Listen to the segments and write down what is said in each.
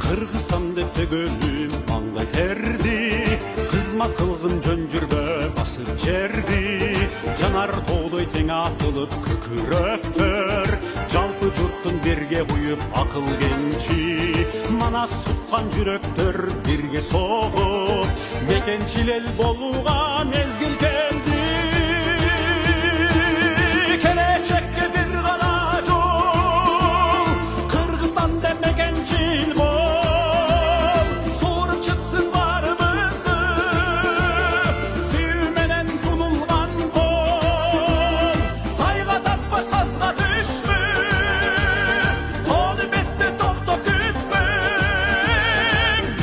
Kırgızstanda tegölüm mangay terdi, kızma kılgın jön жүрбө basır жерди. Жанар тоодой тең атылып күкүрөктөр, жалпы журттун бирге буюп акыл кенчи. Манас суккан жүрөктөр бирге согуп, мекенчил эл болууга мезгил келди. Келечекке бир гана жол, Кыргызстанда мекенчил бол, сууруп чыксын баарыбызды, сүйүү менен сунулган кол. Сайга татпа сазга түшпө, тоону бетте токто күтпөң.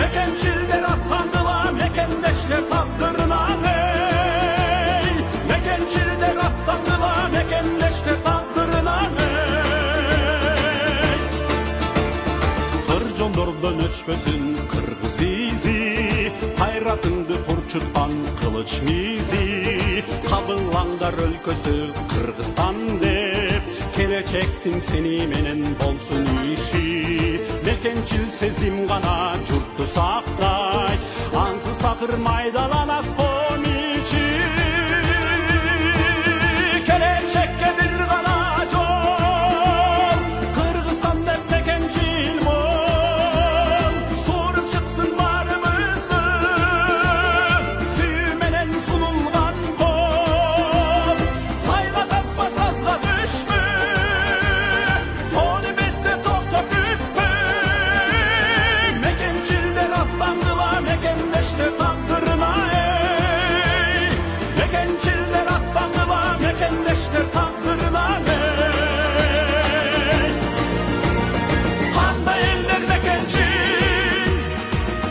Мекенчилдер аттандылар, мекендештер тагдырына эй. Мекенчилдер аттандылар, мекендештер тагдырына эй. Кыржондордон өчпөсүн кыргыз изи, кайратыңды курчуткан кылыч мизи. Кабылаңдар өлкөсү Кыргызстан деп, келечектин сени менен болсун иши. Мекенчил сезим гана журтту сактайт, ансыз такыр майдаланат комичи. Келечекке бир гана жол, Кыргызстан деп мекенчил бол, сууруп чыксын баарыбызды, сүйүү менен сунулган кол. Сайга татпа сазга түшпө, тоону бетте токто күтпөң. Мекенчилдер аттандылар, мекендештер тагдырына эй. Мекенчилдер аттандылар, мекендештер тагдырына эй. Кандай элдер мекенчил,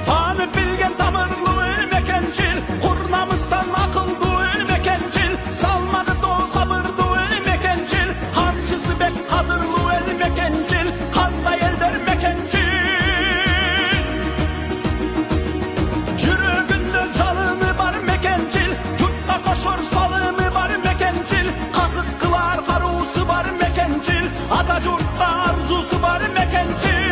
таанып билген тамырлуу эл мекенчил. Курнамыздан акылдуу эл мекенчил, салмады тоо сабырдуу эл мекенчил. Карчысы бек кадырлуу эл мекенчил, кандай элдер мекенчил. Жүрөгүндө жалыны бар мекенчил, журтка кошор салыны бар мекенчил. Казык кылар каруусу бар мекенчил, ата журтка арзусу бар мекенчил.